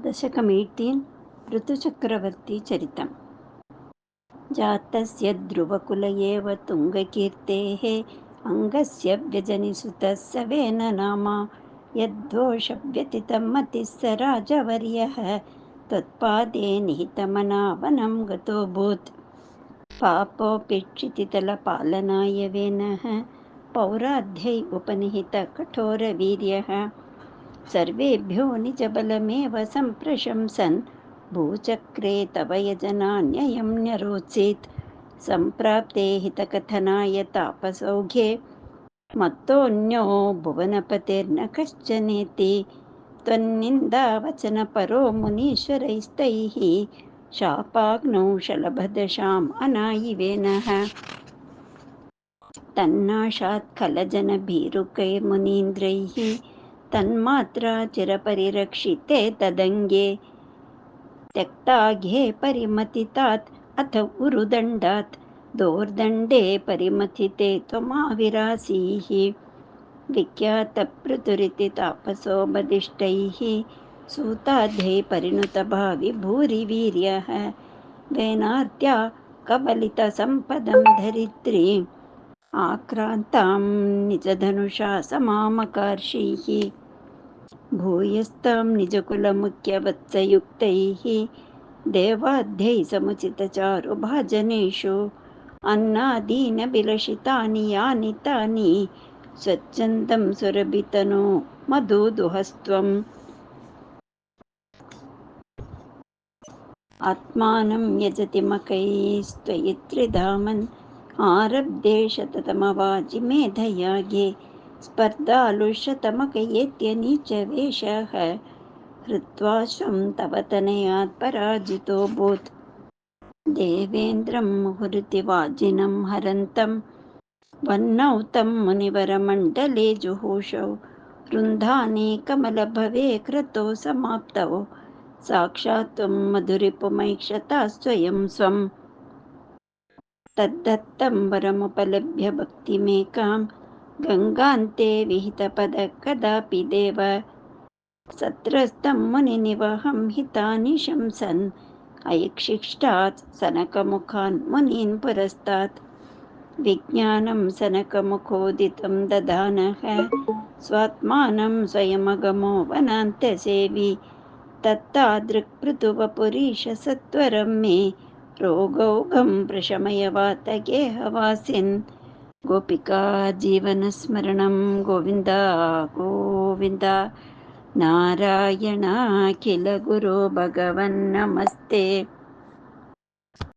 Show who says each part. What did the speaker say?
Speaker 1: दशकम् 18 ऋतुचक्रवर्ती चरितम्। जातस्य ध्रुवकुल एव तुङ्गकीर्तेः अङ्गस्य व्यजनिसुतः सवेन नामा यद्धोषव्यतितं मतिः स राजवर्यः त्वत्पादे निहितमना वनं गतोऽभूत्। पापोपेक्षितितलपालनाय वेनः पौराध्यै उपनिहितकठोरवीर्यः सर्वेभ्यो निजबलमेव सम्प्रशंसन् भूचक्रे तव यजनान्ययं न्यरोत्सीत्। सम्प्राप्ते हितकथनाय तापसौघे मत्तोऽन्यो भुवनपतेर्न कश्चनेति। त्वन्निन्दावचनपरो मुनीश्वरैस्तैः शापाग्नौ शलभदशाम् अनायिवेनः तन्नाशात् खलजनभीरुकैर्मुनीन्द्रैः तन्मात्रा चिरपरिरक्षिते तदङ्गे त्यक्ताघे परिमथितात् अथ उरुदण्डात् दोर्दण्डे परिमथिते त्वमाविरासीः। विख्यातपृथुरिति तापसो बदिष्टैः सूताध्यै परिणुतभावि भूरिवीर्यः वेनार्त्या कबलितसम्पदं धरित्रीम् आक्रान्तां निजधनुषा समामकार्षीः भूयस्तां निजकुलमुख्यवत्सयुक्तैः देवाद्यैः समुचितचारुभाजनेषु अन्नादीनभिलषितानि यानि तानि स्वच्छन्दं सुरभितनो मधुदुहस्त्वम्। आत्मानं यजति मकैस्त्वयि त्रिधामन् आरब्धे शततमवाजिमेधयागे स्पर्धालुशतमकयेत्यनीचवेषः हृत्वाश्वं तव तनयात् पराजितोऽभूत्। देवेन्द्रं मुहुरिति वाजिनं हरन्तं वह्नौ तं मुनिवरमण्डले जुहूषौ रुन्धाने कमलभवे क्रतौ समाप्तौ साक्षात् त्वं मधुरिपुमैक्षता स्वयं स्वम्। तद्दत्तं वरमुपलभ्य भक्तिमेकां गङ्गान्ते विहितपदः कदापि देव सत्रस्तं मुनिनिवहं हितानि शंसन् ऐक्षिष्टात् सनकमुखान् मुनीन् पुरस्तात्। विज्ञानं सनकमुखोदितं दधानः स्वात्मानं स्वयमगमो वनान्त्यसेवी तत्तादृक्पृथुवपुरीश सत्वरं मे रोगौघं प्रशमय वातगेहवासिन्। गोपिका जीवनस्मरणं गोविन्द गोविन्द नारायणाखिल गुरो भगवन् नमस्ते।